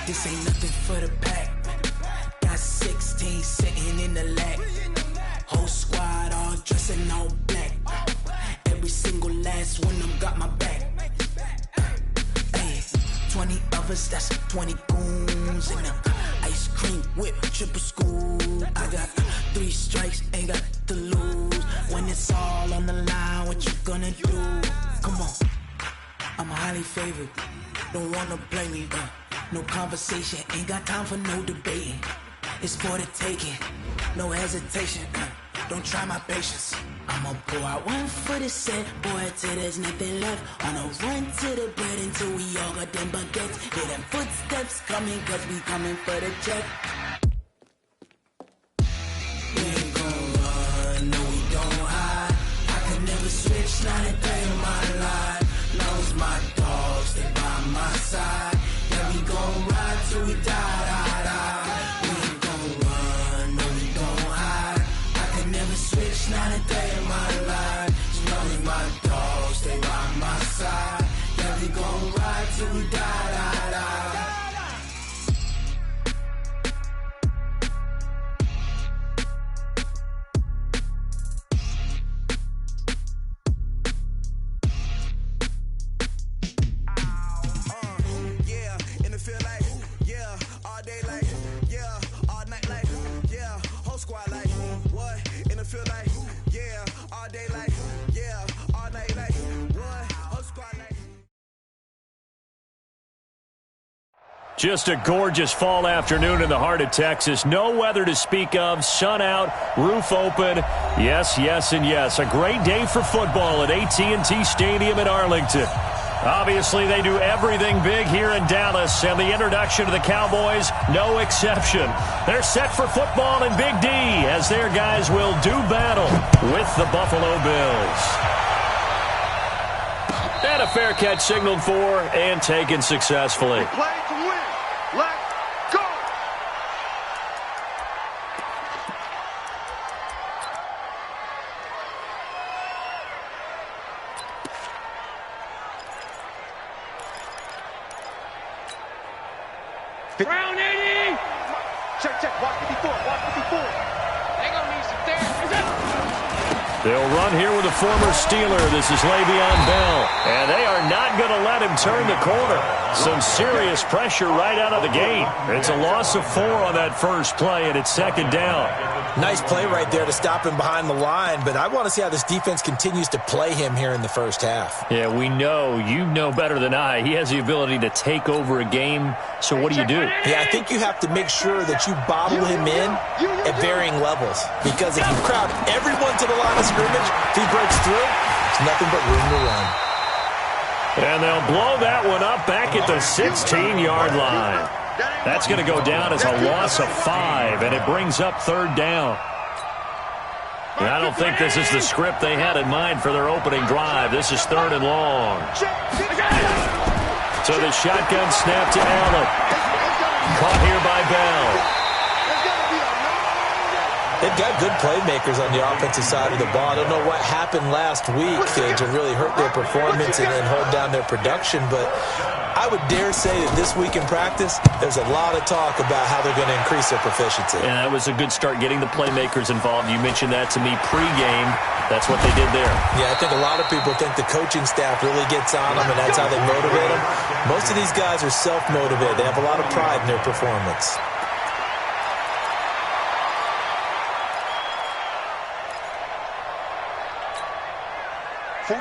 This ain't nothing for the pack. Got 16 sitting in the lag. Whole squad all dressing all black. Every single last one of them got my back. Hey, 20 of us, that's 20 goons in them. Ice cream whip, triple scoop. I got 3 strikes, ain't got to lose. When it's all on the line, what you gonna do? Come on, I'm highly favored. Don't wanna play me, no conversation, ain't got time for no debating. It's for the taking, no hesitation. Don't try my patience. I'ma pour out one for the set, boy, till there's nothing left. On a run to the bread until we all got them baguettes. Hear them footsteps coming, cause we coming for the check. We ain't gon' run, no we don't hide. I can never switch, not a day in my life. Long as my dogs stay by my side. Yeah, we gon' ride till we die, die, die. We ain't gon' run, no we don't hide. I can never switch, not a day in my life. As long as my dogs stay by my side. Yeah, we gon' ride till we die, die, die. Just a gorgeous fall afternoon in the heart of Texas. No weather to speak of. Sun out, roof open. Yes, yes, and yes. A great day for football at AT&T Stadium in Arlington. Obviously, they do everything big here in Dallas, and the introduction to the Cowboys, no exception. They're set for football in Big D as their guys will do battle with the Buffalo Bills. And a fair catch signaled for and taken successfully. Play to win. Let's go! Round 80! Check, watch 54, watch 54. They gonna need some therapy. They'll run here with a former Steeler. This is Le'Veon Bell. And they are not going to let him turn the corner. Some serious pressure right out of the gate. It's a loss of 4 on that first play, and it's second down. Nice play right there to stop him behind the line, but I want to see how this defense continues to play him here in the first half. Yeah, we know. You know better than I. He has the ability to take over a game, so what do you do? Yeah, I think you have to make sure that you bottle him in at varying levels, because if you crowd everyone to the line of scrimmage, if he breaks through, there's nothing but room to run. And they'll blow that one up back at the 16-yard line. That's going to go down as a loss of 5, and it brings up third down. And I don't think this is the script they had in mind for their opening drive. This is third and long. So the shotgun snap to Allen. Caught here by Bell. They've got good playmakers on the offensive side of the ball. I don't know what happened last week to really hurt their performance and hold down their production, but I would dare say that this week in practice, there's a lot of talk about how they're going to increase their proficiency. And that was a good start getting the playmakers involved. You mentioned that to me pregame. That's what they did there. Yeah, I think a lot of people think the coaching staff really gets on them, and that's how they motivate them. Most of these guys are self-motivated. They have a lot of pride in their performance.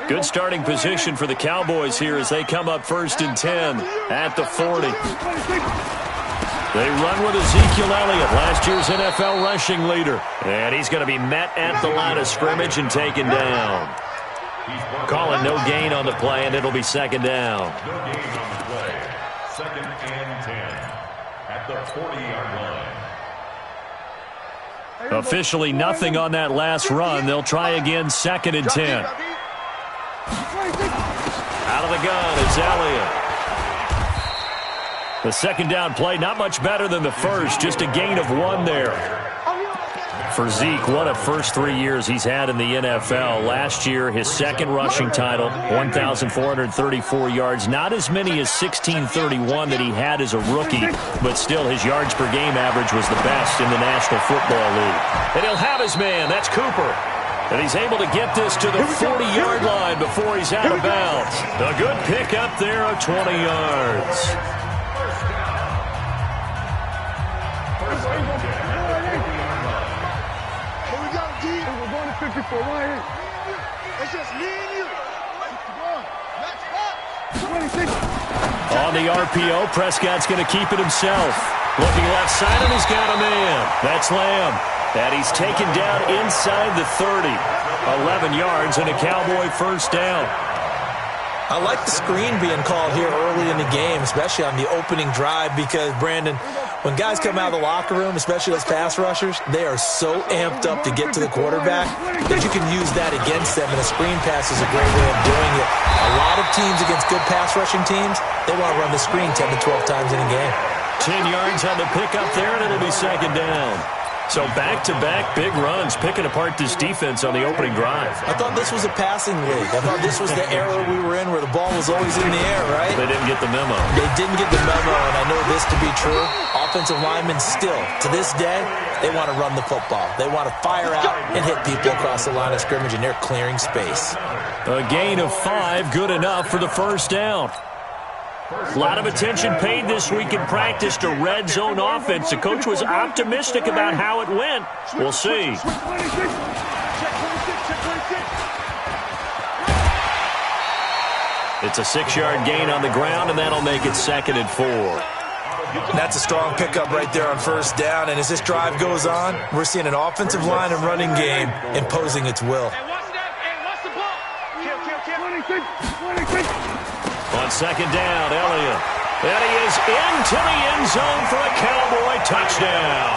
Good starting position for the Cowboys here as they come up 1st and 10 at the 40. They run with Ezekiel Elliott, last year's NFL rushing leader. And he's going to be met at the line of scrimmage and taken down. Calling no gain on the play, and it'll be second down. No gain on the play. 2nd and 10 at the 40-yard line. Officially nothing on that last run. They'll try again 2nd and 10. Out of the gun is Elliott. The second down play, not much better than the first, just a gain of 1 there. For Zeke, what a first 3 years he's had in the NFL. Last year, his second rushing title, 1,434 yards. Not as many as 1,631 that he had as a rookie, but still his yards per game average was the best in the National Football League. And he'll have his man. That's Cooper. And he's able to get this to the 40-yard line before he's out of bounds. A good pickup there of 20 yards. It's just me and you. On the RPO, Prescott's going to keep it himself. Looking left side, and he's got a man. That's Lamb. And he's taken down inside the 30. 11 yards and a Cowboy first down. I like the screen being called here early in the game, especially on the opening drive, because, Brandon, when guys come out of the locker room, especially those pass rushers, they are so amped up to get to the quarterback that you can use that against them, and a screen pass is a great way of doing it. A lot of teams against good pass rushing teams, they want to run the screen 10 to 12 times in a game. 10 yards on the pickup there, and it'll be second down. So back-to-back big runs, picking apart this defense on the opening drive. I thought this was a passing league. I thought this was the era we were in where the ball was always in the air, right? They didn't get the memo. They didn't get the memo, and I know this to be true. Offensive linemen still, to this day, they want to run the football. They want to fire out and hit people across the line of scrimmage, and they're clearing space. A gain of 5, good enough for the first down. A lot of attention paid this week in practice to red zone offense. The coach was optimistic about how it went. We'll see. It's a 6-yard gain on the ground, and that'll make it 2nd and 4. That's a strong pickup right there on first down, and as this drive goes on, we're seeing an offensive line and running game imposing its will. On second down, Elliott. And he is into the end zone for a Cowboy touchdown.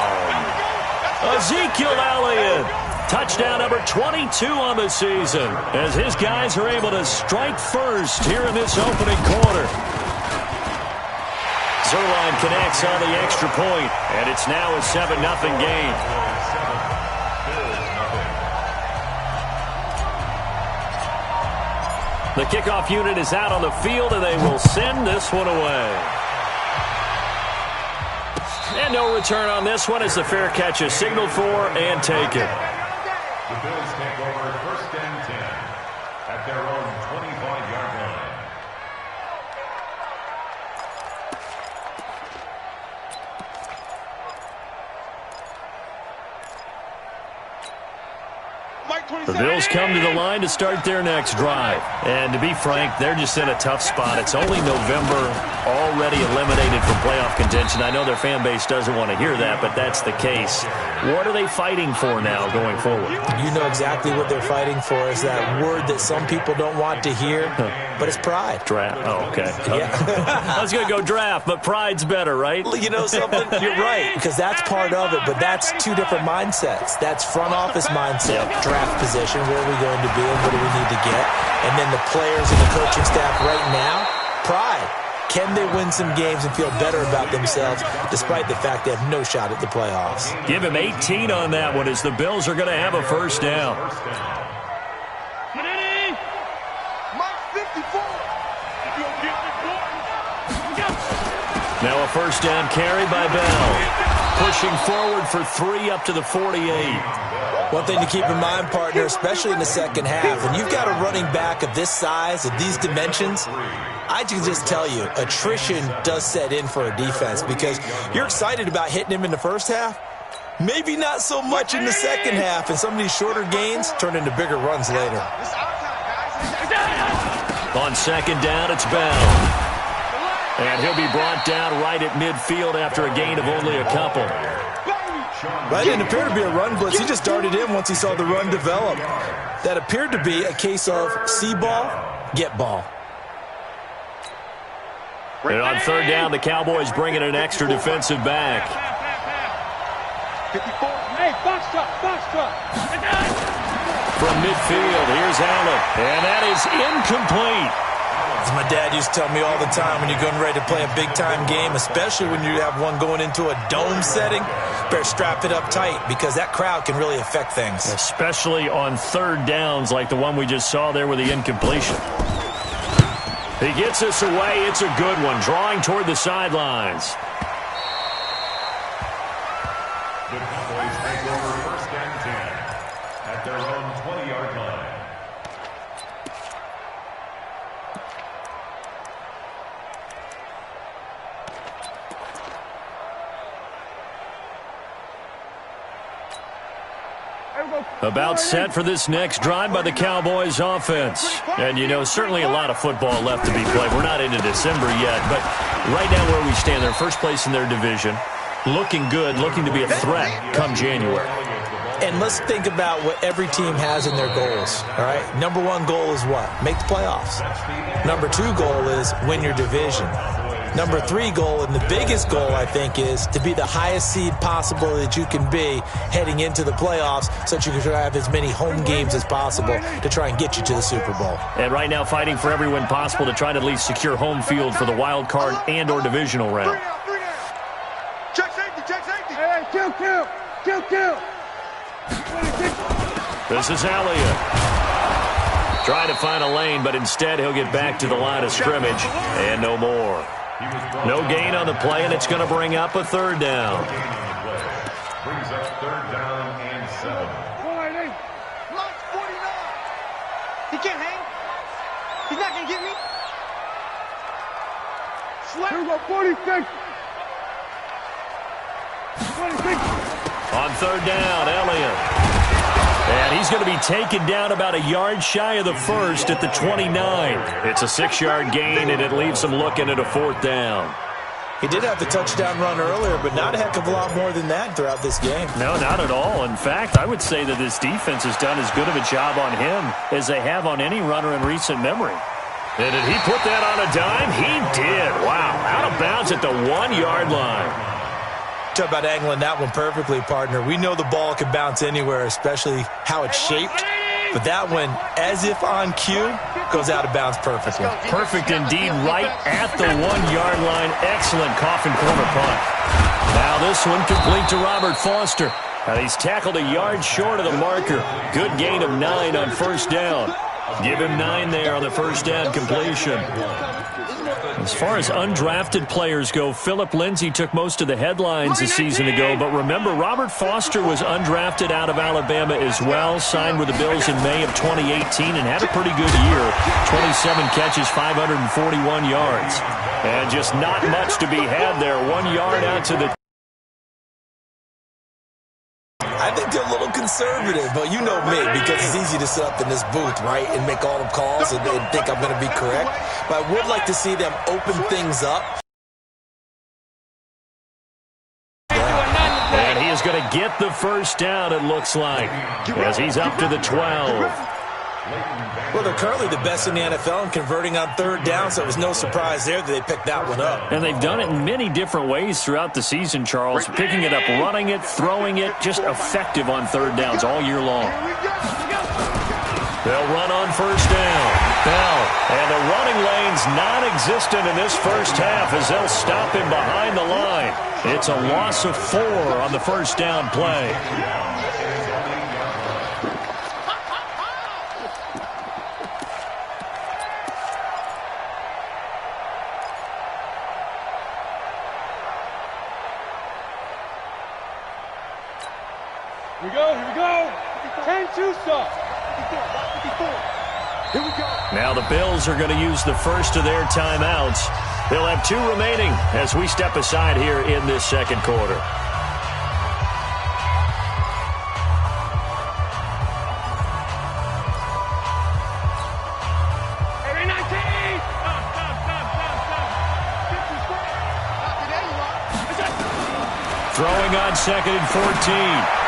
Ezekiel Elliott. Touchdown number 22 on the season as his guys are able to strike first here in this opening quarter. Zerline connects on the extra point, and it's now a 7-0 game. The kickoff unit is out on the field, and they will send this one away. And no return on this one as the fair catch is signaled for and taken. The Bills take over 1st and 10 at their own 25-yard line. The Bills come to the line to start their next drive. And to be frank, they're just in a tough spot. It's only November, already eliminated from playoff contention. I know their fan base doesn't want to hear that, but that's the case. What are they fighting for now going forward? You know exactly what they're fighting for. Is that word that some people don't want to hear, but it's pride. Draft. Oh, okay. Yeah. I was going to go draft, but pride's better, right? You know something? You're right, because that's part of it, but that's two different mindsets. That's front office mindset, draft position, where are we going to be and what do we need to get? And then the players and the coaching staff right now, pride. Can they win some games and feel better about themselves despite the fact they have no shot at the playoffs? Give him 18 on that one as the Bills are going to have a first down. Now a first down carry by Bell. Pushing forward for 3 up to the 48. One thing to keep in mind, partner, especially in the second half, when you've got a running back of this size, of these dimensions, I can just tell you, attrition does set in for a defense because you're excited about hitting him in the first half. Maybe not so much in the second half, and some of these shorter gains turn into bigger runs later. On second down, it's Bell. And he'll be brought down right at midfield after a gain of only a couple. That didn't appear to be a run blitz. He just darted in once he saw the run develop. That appeared to be a case of see ball, get ball. And on third down, the Cowboys bring in an extra defensive back. 54. Hey, box truck. From midfield, here's Allen. And that is incomplete. As my dad used to tell me all the time, when you're getting ready to play a big-time game, especially when you have one going into a dome setting, better strap it up tight because that crowd can really affect things. Especially on third downs like the one we just saw there with the incompletion. He gets us away. It's a good one, drawing toward the sidelines. The Cowboys take over first and 10 at their own 20-yard line. About set for this next drive by the Cowboys offense. And, you know, certainly a lot of football left to be played. We're not into December yet, but right now where we stand, they're first place in their division. Looking good, looking to be a threat come January. And let's think about what every team has in their goals, all right? Number one goal is what? Make the playoffs. Number two goal is win your division. Number three goal, and the biggest goal, I think, is to be the highest seed possible that you can be heading into the playoffs so that you can have as many home games as possible to try and get you to the Super Bowl. And right now fighting for every win possible to try to at least secure home field for the wild card and or divisional round. Check safety, check safety. Hey, kill. This is Elliott. Trying to find a lane, but instead he'll get back to the line of scrimmage and no more. No gain on the play, and it's going to bring up a third down. Brings up third down and 7. Launch 49. He can't hang. He's not going to get me. Here we go, 46. On third down, Elliott. And he's going to be taken down about a yard shy of the first at the 29. It's a 6-yard gain, and it leaves him looking at a fourth down. He did have the touchdown run earlier, but not a heck of a lot more than that throughout this game. No, not at all. In fact, I would say that this defense has done as good of a job on him as they have on any runner in recent memory. And did he put that on a dime? He did. Wow. Out of bounds at the 1-yard line. Talk about angling that one perfectly, partner. We know the ball can bounce anywhere, especially how it's shaped. But that one, as if on cue, goes out of bounds perfectly. Perfect indeed, right at the 1-yard line. Excellent coffin corner punt. Now this one complete to Robert Foster. Now he's tackled a yard short of the marker. Good gain of 9 on first down. Give him 9 there on the first down completion. As far as undrafted players go, Philip Lindsay took most of the headlines a season ago. But remember, Robert Foster was undrafted out of Alabama as well, signed with the Bills in May of 2018 and had a pretty good year. 27 catches, 541 yards. And just not much to be had there. 1 yard out to the... I think they're a little conservative, but you know me, because it's easy to sit up in this booth, right, and make all the calls and think I'm going to be correct. But I would like to see them open things up. And he is going to get the first down, it looks like, as he's up to the 12. Well, they're currently the best in the NFL in converting on third down, so it was no surprise there that they picked that one up. And they've done it in many different ways throughout the season, Charles. Picking it up, running it, throwing it, just effective on third downs all year long. They'll run on first down. Now, and the running lane's non-existent in this first half as they'll stop him behind the line. It's a loss of 4 on the first down play. Here we go. 10-2 stop. 54. Here we go. Now the Bills are going to use the first of their timeouts. They'll have 2 remaining as we step aside here in this second quarter. Throwing on second and 14.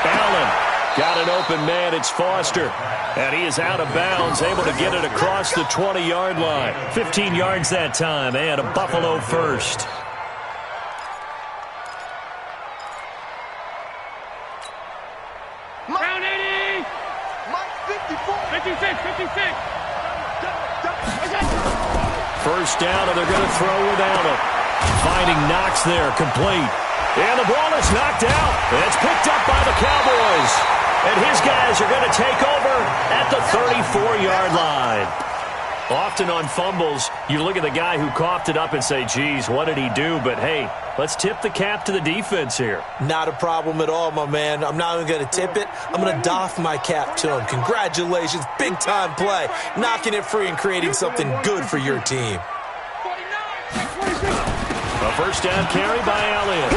Allen got an open man. It's Foster. And he is out of bounds, able to get it across the 20-yard line. 15 yards that time, and a Buffalo first. Round 80. Mike 54. 56. first down, and they're going to throw with Allen. Finding Knox there, complete. And the ball is knocked out. It's picked up by the Cowboys. And his guys are going to take over at the 34-yard line. Often on fumbles, you look at the guy who coughed it up and say, geez, what did he do? But, hey, let's tip the cap to the defense here. Not a problem at all, my man. I'm not even going to tip it. I'm going to doff my cap to him. Congratulations. Big-time play. Knocking it free and creating something good for your team. A first down carry by Elliott.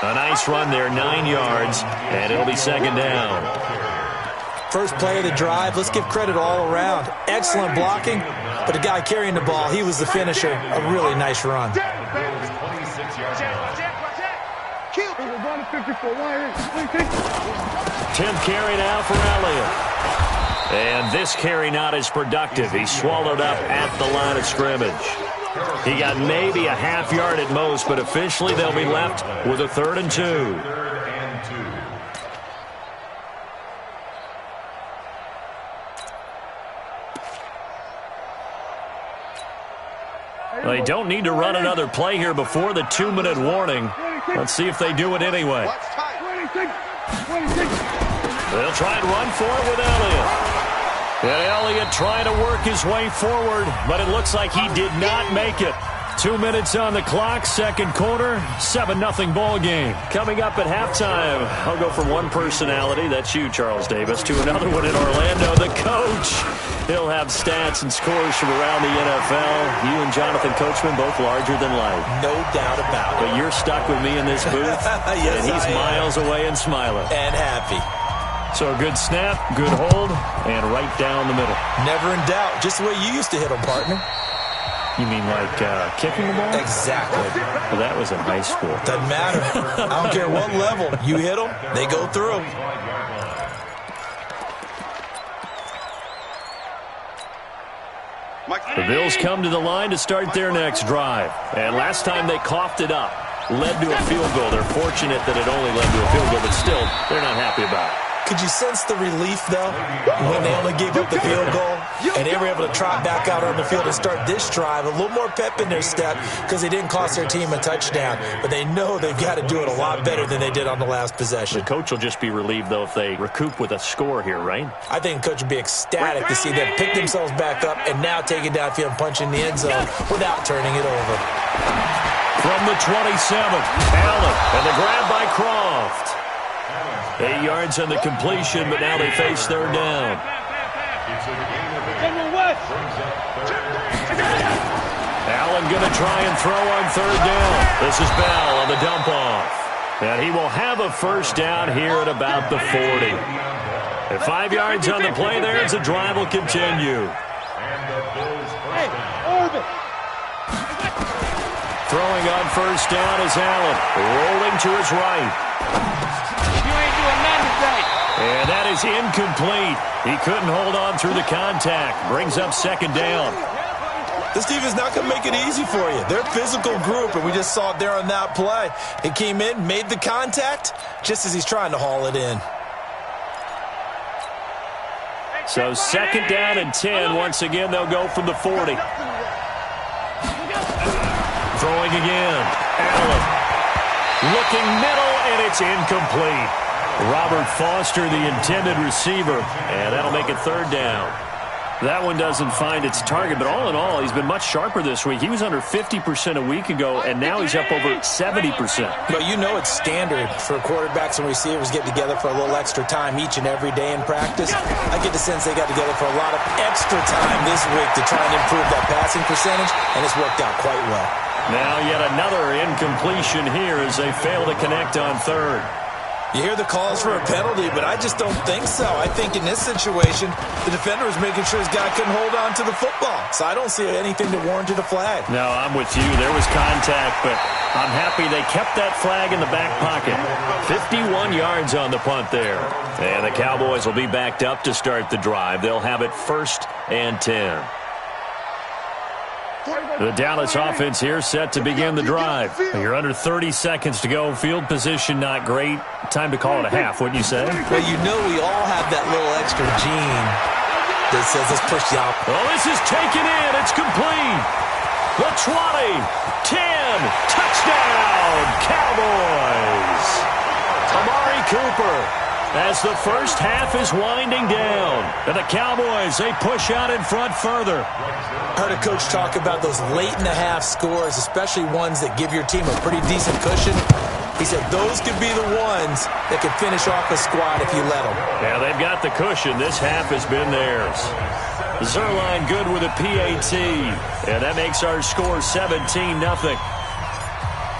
A nice run there, 9 yards, and it'll be second down. First play of the drive, let's give credit all around. Excellent blocking, but the guy carrying the ball, he was the finisher. A really nice run. 10th carry now for Elliott. And this carry not as productive. He swallowed up at the line of scrimmage. He got maybe a half yard at most, but officially they'll be left with a 3rd and 2. They don't need to run another play here before the 2-minute warning. Let's see if they do it anyway. They'll try and run for it with Elliott. And Elliott trying to work his way forward, but it looks like he did not make it. 2 minutes on the clock, second quarter, 7-0 ball game. Coming up at halftime, I'll go from one personality, that's you, Charles Davis, to another one in Orlando, the coach. He'll have stats and scores from around the NFL. You and Jonathan Coachman, both larger than life. No doubt about it. But you're stuck with me in this booth, yes, and he's miles away and smiling. And happy. So a good snap, good hold, and right down the middle. Never in doubt. Just the way you used to hit them, partner. You mean like kicking the ball? Exactly. Well, that was in high school. Doesn't matter. I don't care what level. You hit them, they go through. The Bills come to the line to start their next drive. And last time they coughed it up, led to a field goal. They're fortunate that it only led to a field goal, but still, they're not happy about it. Could you sense the relief, though, when they only gave up the field goal and they were able to trot back out on the field and start this drive? A little more pep in their step because they didn't cost their team a touchdown, but they know they've got to do it a lot better than they did on the last possession. The coach will just be relieved, though, if they recoup with a score here, right? I think the coach would be ecstatic to see them pick themselves back up and now take it downfield and punch in the end zone without turning it over. From the 27th, Allen, and the grab by Croft. 8 yards on the completion, but now they face third down. Allen going to try and throw on third down. This is Bell on the dump off. And he will have a first down here at about the 40. At 5 yards on the play there as the drive will continue. Throwing on first down is Allen. Rolling to his right. And that is incomplete. He couldn't hold on through the contact. Brings up second down. This defense is not going to make it easy for you. They're a physical group, and we just saw it there on that play. He came in, made the contact, just as he's trying to haul it in. So second down and 10. Once again, they'll go from the 40. Throwing again. Allen. Looking middle, and it's incomplete. Robert Foster, the intended receiver, and that'll make it third down. That one doesn't find its target, but all in all, he's been much sharper this week. He was under 50% a week ago, and now he's up over 70%. But you know it's standard for quarterbacks and receivers get together for a little extra time each and every day in practice. I get the sense they got together for a lot of extra time this week to try and improve that passing percentage, and it's worked out quite well. Now yet another incompletion here as they fail to connect on third. You hear the calls for a penalty, but I just don't think so. I think in this situation, the defender was making sure his guy couldn't hold on to the football. So I don't see anything to warrant a flag. No, I'm with you. There was contact, but I'm happy they kept that flag in the back pocket. 51 yards on the punt there. And the Cowboys will be backed up to start the drive. They'll have it 1st and 10. The Dallas offense here set to begin the drive. You're under 30 seconds to go. Field position not great. Time to call it a half, wouldn't you say? Well, you know we all have that little extra gene that says let's push the out. Oh, this is taken in. It's complete. The 20, 10, touchdown, Cowboys. Amari Cooper as the first half is winding down. And the Cowboys, they push out in front further. Heard a coach talk about those late-in-the-half scores, especially ones that give your team a pretty decent cushion. He said those could be the ones that could finish off a squad if you let them. Yeah, they've got the cushion. This half has been theirs. Zerline good with a PAT. And that makes our score 17-0.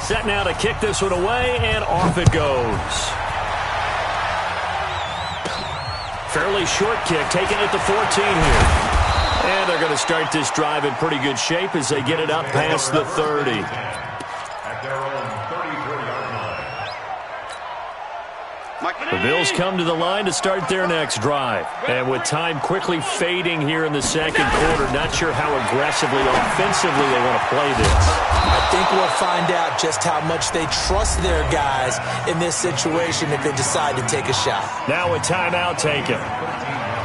Set now to kick this one away, and off it goes. Fairly short kick, taking it to 14 here. And they're going to start this drive in pretty good shape as they get it up past the 30. At their own 33-yard line. The Bills come to the line to start their next drive. And with time quickly fading here in the second quarter, not sure how aggressively, offensively they want to play this. I think we'll find out just how much they trust their guys in this situation if they decide to take a shot. Now a timeout taken.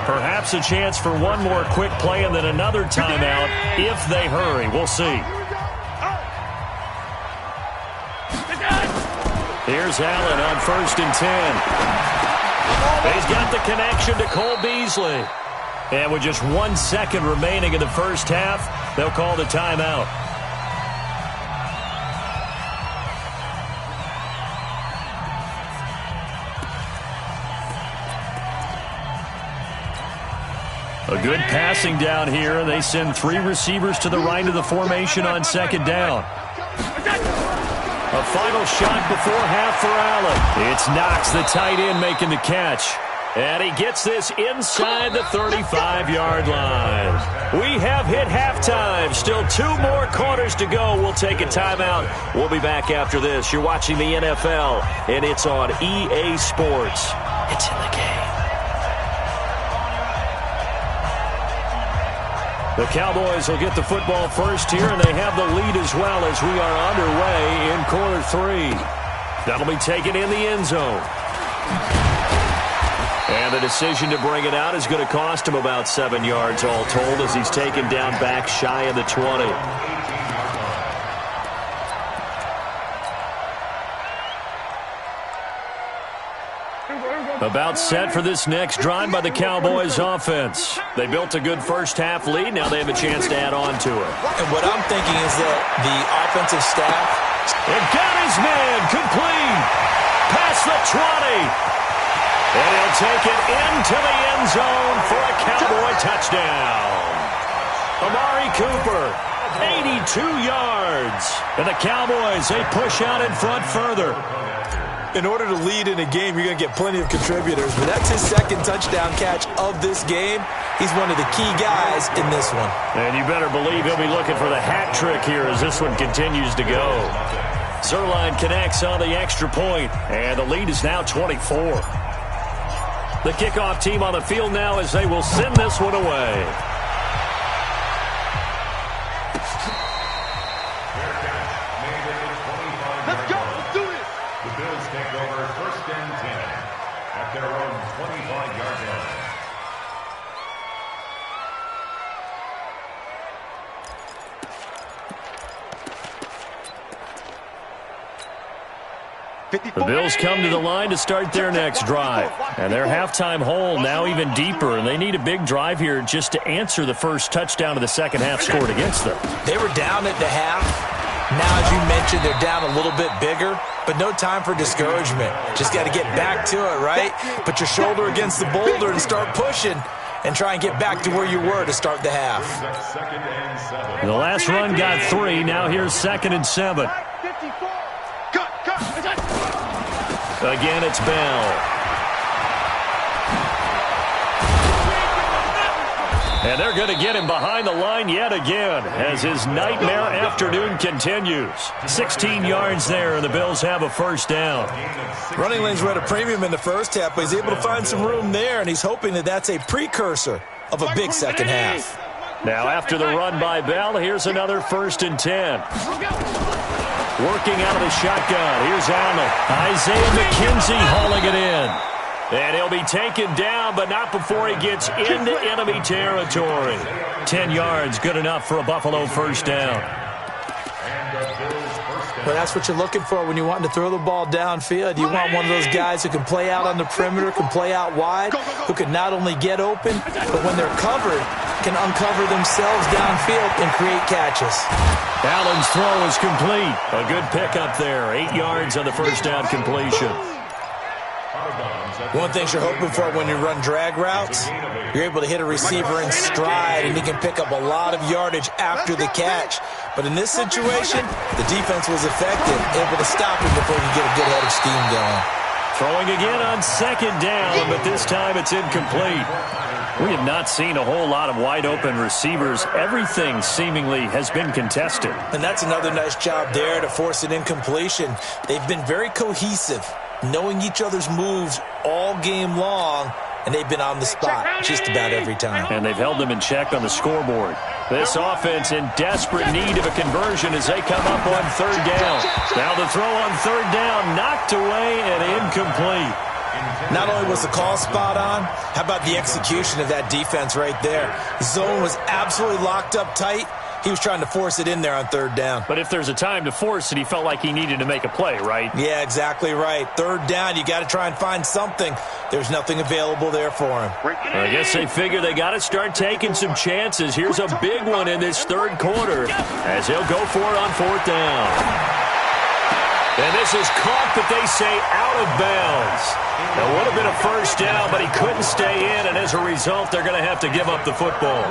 Perhaps a chance for one more quick play and then another timeout if they hurry. We'll see. Here's Allen on 1st and 10. He's got the connection to Cole Beasley. And with just 1 second remaining in the first half, they'll call the timeout. A good passing down here, and they send 3 receivers to the right of the formation on second down. A final shot before half for Allen. It's Knox, the tight end, making the catch. And he gets this inside the 35-yard line. We have hit halftime. Still 2 more quarters to go. We'll take a timeout. We'll be back after this. You're watching the NFL, and it's on EA Sports. It's in the game. The Cowboys will get the football first here, and they have the lead as well as we are underway in quarter 3. That'll be taken in the end zone. And the decision to bring it out is going to cost him about 7 yards all told as he's taken down back shy of the 20. About set for this next drive by the Cowboys offense. They built a good first half lead. Now they have a chance to add on to it. And what I'm thinking is that the offensive staff... It got his man complete. Past the 20. And he'll take it into the end zone for a Cowboy touchdown. Amari Cooper, 82 yards. And the Cowboys, they push out in front further. In order to lead in a game, you're going to get plenty of contributors, but that's his second touchdown catch of this game. He's one of the key guys in this one. And you better believe he'll be looking for the hat trick here as this one continues to go. Zerline connects on the extra point, and the lead is now 24. The kickoff team on the field now as they will send this one away. Let's go. Let's do it. The Bills take over 1st and 10 at their own 25-yard line. The Bills come to the line to start their next drive. And their halftime hole now even deeper, and they need a big drive here just to answer the first touchdown of the second half scored against them. They were down at the half. Now, as you mentioned, they're down a little bit bigger, but no time for discouragement. Just got to get back to it, right? Put your shoulder against the boulder and start pushing and try and get back to where you were to start the half. The last run got 3. Now here's 2nd and 7. Again, it's Bell. And they're going to get him behind the line yet again as his nightmare afternoon continues. 16 yards there, and the Bills have a first down. Running lanes were at a premium in the first half, but he's able to find some room there, and he's hoping that that's a precursor of a big second half. Now, after the run by Bell, here's another 1st and 10. Working out of the shotgun. Here's Allen. Isaiah McKenzie hauling it in. And he'll be taken down, but not before he gets into enemy territory. 10 yards, good enough for a Buffalo first down. Well, that's what you're looking for when you're wanting to throw the ball downfield. You want one of those guys who can play out on the perimeter, can play out wide, who can not only get open, but when they're covered, can uncover themselves downfield and create catches. Allen's throw is complete. A good pickup there. 8 yards on the first down completion. One thing you're hoping for when you run drag routes, you're able to hit a receiver in stride, and he can pick up a lot of yardage after the catch. But in this situation, the defense was effective, able to stop him before he could get a good head of steam going. Throwing again on second down, but this time it's incomplete. We have not seen a whole lot of wide-open receivers. Everything seemingly has been contested. And that's another nice job there to force an incompletion. They've been very cohesive, knowing each other's moves all game long, and they've been on the spot just about every time. And they've held them in check on the scoreboard. This offense in desperate need of a conversion as they come up on third down. Now the throw on third down, knocked away and incomplete. Not only was the call spot on, how about the execution of that defense right there? The zone was absolutely locked up tight. He was trying to force it in there on third down. But if there's a time to force it, he felt like he needed to make a play, right? Yeah, exactly right. Third down, you got to try and find something. There's nothing available there for him. I guess they figure they got to start taking some chances. Here's a big one in this third quarter as he'll go for it on fourth down. And this is caught, but they say out of bounds. It would have been a first down, but he couldn't stay in, and as a result, they're going to have to give up the football.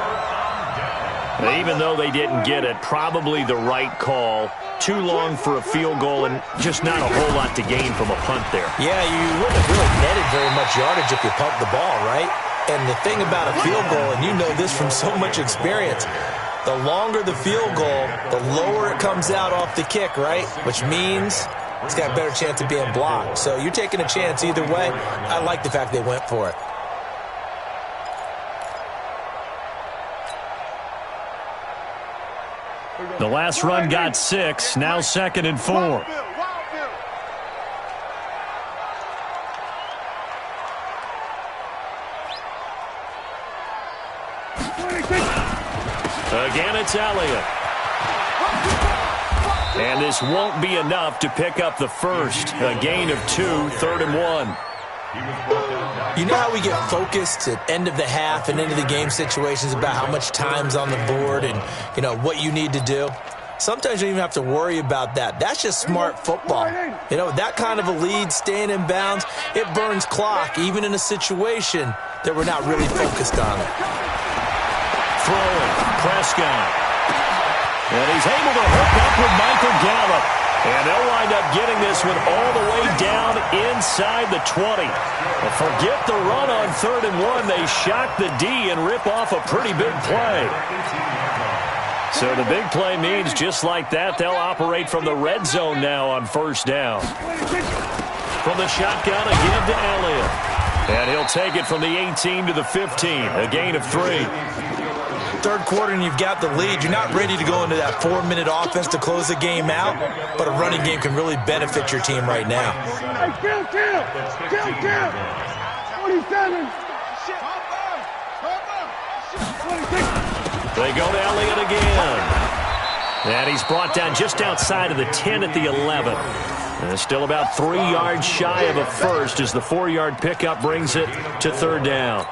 And even though they didn't get it, probably the right call. Too long for a field goal and just not a whole lot to gain from a punt there. Yeah, you wouldn't have really netted very much yardage if you pumped the ball, right? And the thing about a field goal, and you know this from so much experience, the longer the field goal, the lower it comes out off the kick, right? Which means it's got a better chance of being blocked. So you're taking a chance either way. I like the fact they went for it. The last run got 6, now 2nd and 4. Again, it's Elliott. And this won't be enough to pick up the first. A gain of 2, 3rd and 1. You know how we get focused at end of the half and into the game situations about how much time's on the board and, you know, what you need to do? Sometimes you don't even have to worry about that. That's just smart football. You know, that kind of a lead, staying in bounds, it burns clock, even in a situation that we're not really focused on it. Throwing, Prescott. And he's able to hook up with Michael Gallup. And they'll wind up getting this one all the way down inside the 20. But forget the run on 3rd and 1. They shock the D and rip off a pretty big play. So the big play means just like that, they'll operate from the red zone now on first down. From the shotgun, a give to Elliott. And he'll take it from the 18 to the 15, a gain of 3. Third quarter and you've got the lead. You're not ready to go into that 4-minute offense to close the game out, but a running game can really benefit your team right now. Hey, kill! 27. They go to Elliott again. And he's brought down just outside of the 10 at the 11. And still about 3 yards shy of a first as the 4-yard pickup brings it to 3rd down.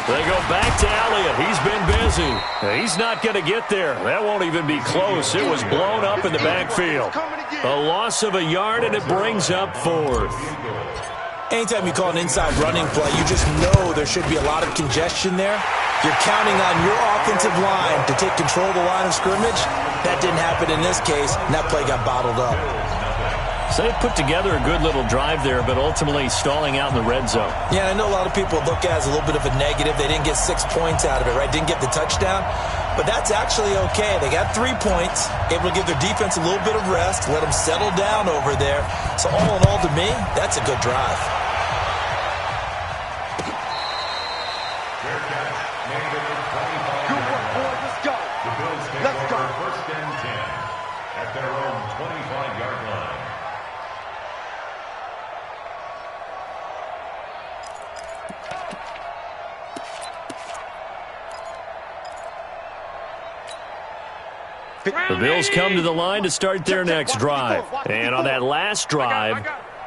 They go back to Elliott. He's been busy. He's not going to get there. That won't even be close. It was blown up in the backfield. A loss of a yard, and it brings up 4th. Anytime you call an inside running play, you just know there should be a lot of congestion there. You're counting on your offensive line to take control of the line of scrimmage. That didn't happen in this case, and that play got bottled up. So they put together a good little drive there, but ultimately stalling out in the red zone. Yeah, I know a lot of people look at it as a little bit of a negative. They didn't get 6 points out of it, right? Didn't get the touchdown. But that's actually okay. They got 3 points, able to give their defense a little bit of rest, let them settle down over there. So all in all, to me, that's a good drive. The Bills come to the line to start their next drive. And on that last drive,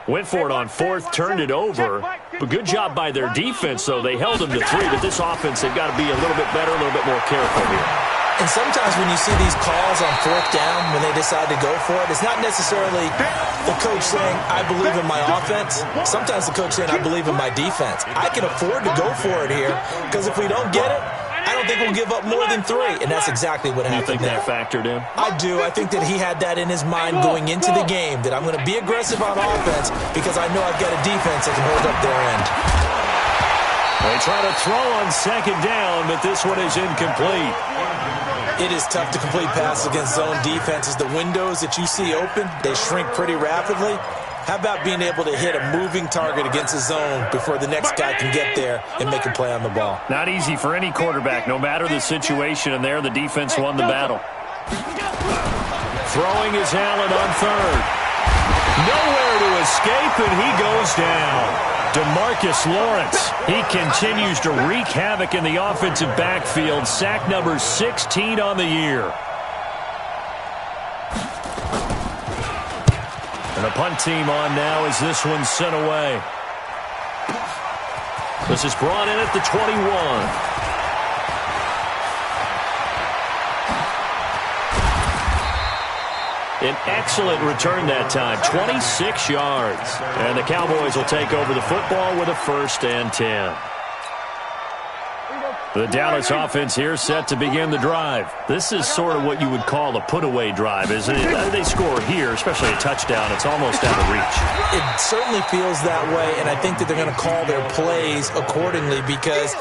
went for it on fourth, turned it over. But good job by their defense, though. They held them to 3. But this offense, they've got to be a little bit better, a little bit more careful here. And sometimes when you see these calls on fourth down, when they decide to go for it, it's not necessarily the coach saying, I believe in my offense. Sometimes the coach saying, I believe in my defense. I can afford to go for it here because if we don't get it, I don't think we'll give up more than 3. And that's exactly what happened. You think that factored in? I do. I think that he had that in his mind going into the game, that I'm going to be aggressive on offense because I know I've got a defense that can hold up their end. They try to throw on second down, but this one is incomplete. It is tough to complete passes against zone defenses. The windows that you see open, they shrink pretty rapidly. How about being able to hit a moving target against a zone before the next guy can get there and make a play on the ball? Not easy for any quarterback, no matter the situation, and there the defense won the battle. Throwing is Allen on third. Nowhere to escape, and he goes down. DeMarcus Lawrence, he continues to wreak havoc in the offensive backfield. Sack number 16 on the year. And the punt team on now as this one's sent away. This is brought in at the 21. An excellent return that time, 26 yards. And the Cowboys will take over the football with a 1st and 10. The Dallas offense here set to begin the drive. This is sort of what you would call a put-away drive, isn't it? They score here, especially a touchdown. It's almost out of reach. It certainly feels that way, and I think that they're going to call their plays accordingly because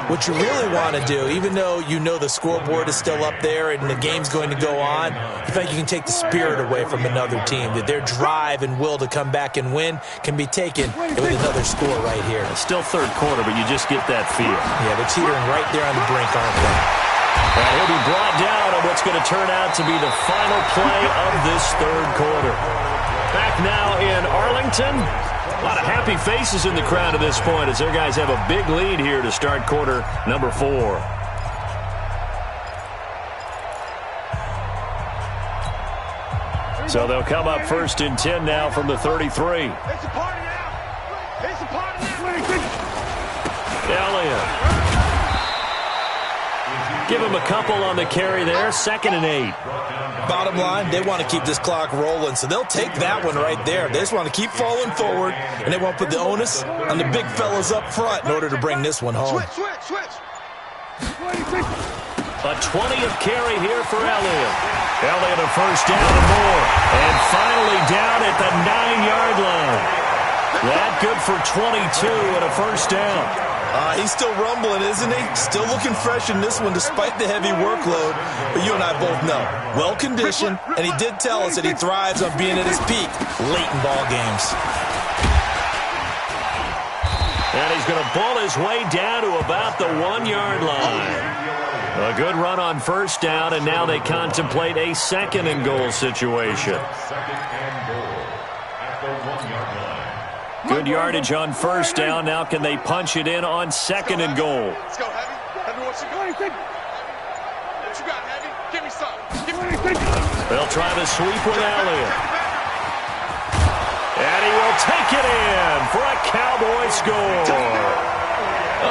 what you really want to do, even though you know the scoreboard is still up there and the game's going to go on, you think you can take the spirit away from another team, that their drive and will to come back and win can be taken with another score right here. It's still third quarter, but you just get that feel. Yeah, they're teetering right there on the brink, aren't they? And he'll be brought down on what's going to turn out to be the final play of this third quarter. Back now in Arlington. A lot of happy faces in the crowd at this point as their guys have a big lead here to start quarter number 4. So they'll come up 1st and 10 now from the 33. It's a party now. It's a party now. Elliott. Give him a couple on the carry there. 2nd and 8. Bottom line, they want to keep this clock rolling, so they'll take that one right there. They just want to keep falling forward, and they want to put the onus on the big fellas up front in order to bring this one home. Switch. A 20th carry here for Elliott. Elliott a 1st down and more. And finally down at the 9-yard line. That good for 22 and a 1st down. He's still rumbling, isn't he? Still looking fresh in this one despite the heavy workload. But you and I both know, well-conditioned, and he did tell us that he thrives on being at his peak late in ball games. And he's going to pull his way down to about the 1-yard line. A good run on 1st down, and now they contemplate a 2nd and goal situation. 2nd and goal at the 1-yard line. Good yardage on 1st down. Now can they punch it in on 2nd and goal? Let's go, Heavy. Heavy, what you got? What you got, Heavy? Give me some. Give me some. They'll try to sweep with Elliott. And he will take it in for a Cowboy score.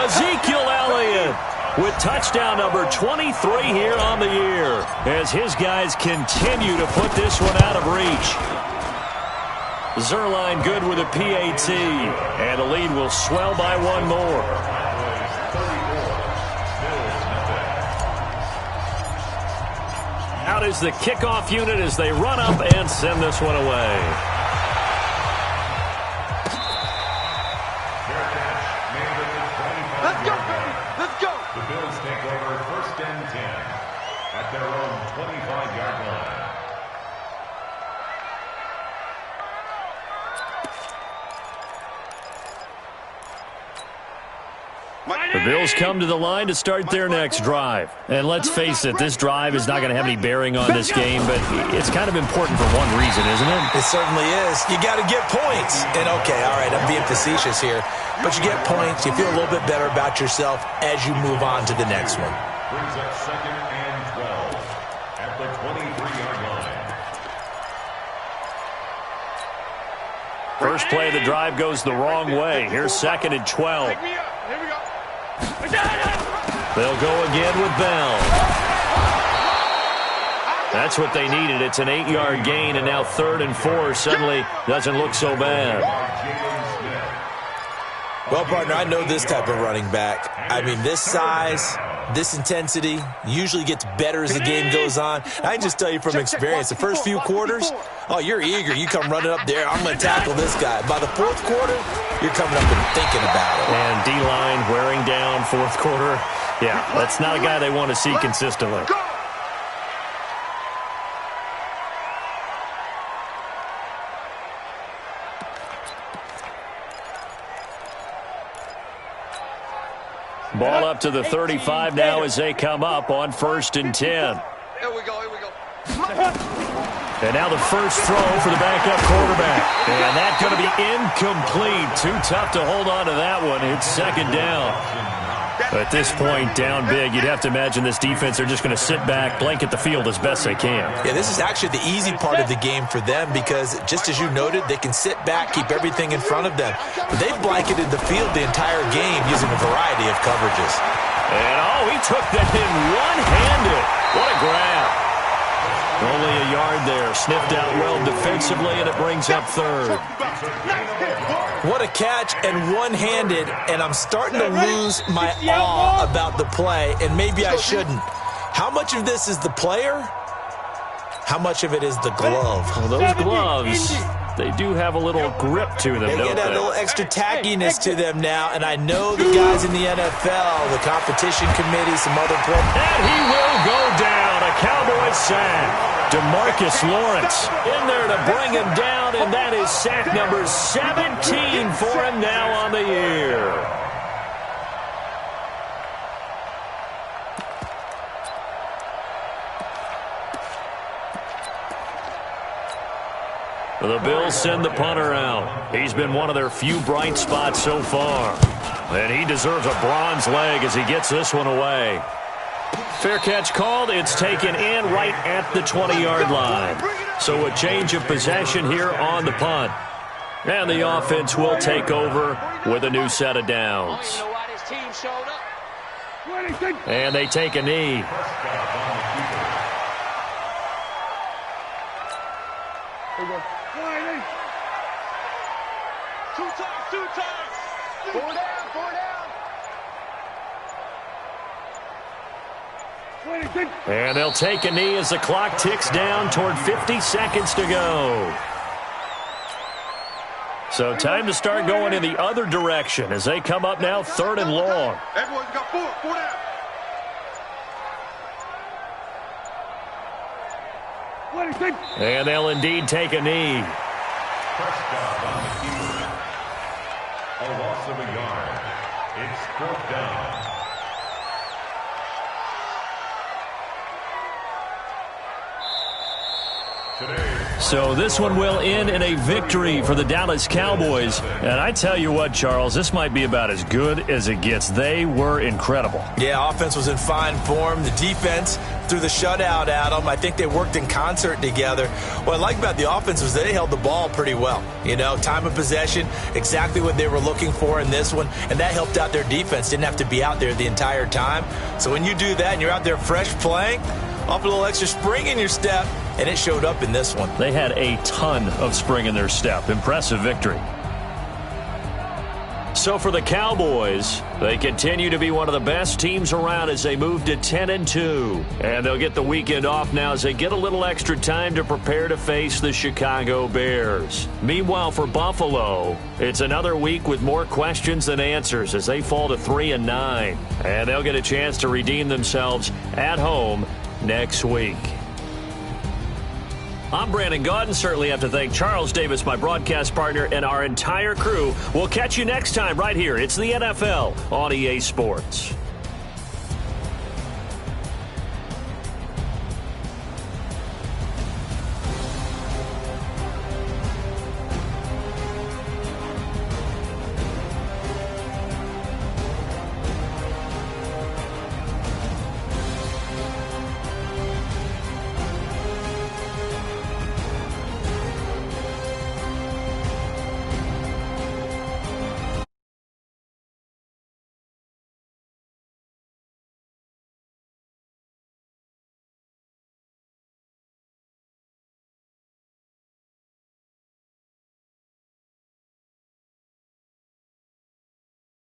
Ezekiel Elliott with touchdown number 23 here on the year as his guys continue to put this one out of reach. Zerline good with a PAT, and the lead will swell by one more. Out is the kickoff unit as they run up and send this one away. Let's go, baby. Let's go. The Bills take over 1st and 10 at their own 25-yard line. The Bills come to the line to start their next drive. And let's face it, this drive is not going to have any bearing on this game, but it's kind of important for one reason, isn't it? It certainly is. You got to get points. And okay, all right, I'm being facetious here. But you get points, you feel a little bit better about yourself as you move on to the next one. Brings up 2nd and 12 at the 23. First play of the drive goes the wrong way. Here's 2nd and 12. Here we go. They'll go again with Bell. That's what they needed. It's an 8-yard gain, and now 3rd and 4 suddenly doesn't look so bad. Well, partner, I know this type of running back. I mean, this size, this intensity usually gets better as the game goes on. I can just tell you from experience, the first few quarters, oh, you're eager. You come running up there, I'm going to tackle this guy. By the 4th quarter, you're coming up and thinking about it. And D-line wearing down 4th quarter. Yeah, that's not a guy they want to see consistently. Ball up to the 35 now as they come up on 1st and 10. Here we go. And now the first throw for the backup quarterback. And that's going to be incomplete. Too tough to hold on to that one. It's 2nd down. At this point, down big, you'd have to imagine this defense are just going to sit back, blanket the field as best they can. Yeah, this is actually the easy part of the game for them because, just as you noted, they can sit back, keep everything in front of them. But they've blanketed the field the entire game using a variety of coverages. And, he took that in one-handed. What a grab. Only a yard there. Sniffed out well defensively, and it brings up 3rd. What a catch and one-handed, and I'm starting to lose my awe about the play, and maybe I shouldn't. How much of this is the player? How much of it is the glove? Well, those gloves, they do have a little grip to them, They don't get that they? little extra tackiness to them now, and I know the guys in the NFL, the competition committee, some other players. And he will go down. A Cowboys sack. DeMarcus Lawrence in there to bring him down, and that is sack number 17 for him now on the year. The Bills send the punter out. He's been one of their few bright spots so far. And he deserves a bronze leg as he gets this one away. Fair catch called. It's taken in right at the 20-yard line. So a change of possession here on the punt. And the offense will take over with a new set of downs. And they take a knee. Two times. Four down. And they'll take a knee as the clock ticks down toward 50 seconds to go. So time to start going in the other direction as they come up now 3rd and long. Everyone's got four down. And they'll indeed take a knee. A loss of a yard. It's 4th down. So this one will end in a victory for the Dallas Cowboys. And I tell you what, Charles, this might be about as good as it gets. They were incredible. Yeah, offense was in fine form. The defense threw the shutout at them. I think they worked in concert together. What I like about the offense was they held the ball pretty well. You know, time of possession, exactly what they were looking for in this one, and that helped out their defense. Didn't have to be out there the entire time. So when you do that and you're out there fresh playing, off a little extra spring in your step, and it showed up in this one. They had a ton of spring in their step. Impressive victory. So for the Cowboys, they continue to be one of the best teams around as they move to 10-2. And they'll get the weekend off now as they get a little extra time to prepare to face the Chicago Bears. Meanwhile, for Buffalo, it's another week with more questions than answers as they fall to 3-9. And they'll get a chance to redeem themselves at home next week. I'm Brandon Gaudin. Certainly have to thank Charles Davis, my broadcast partner, and our entire crew. We'll catch you next time right here. It's the NFL on EA Sports.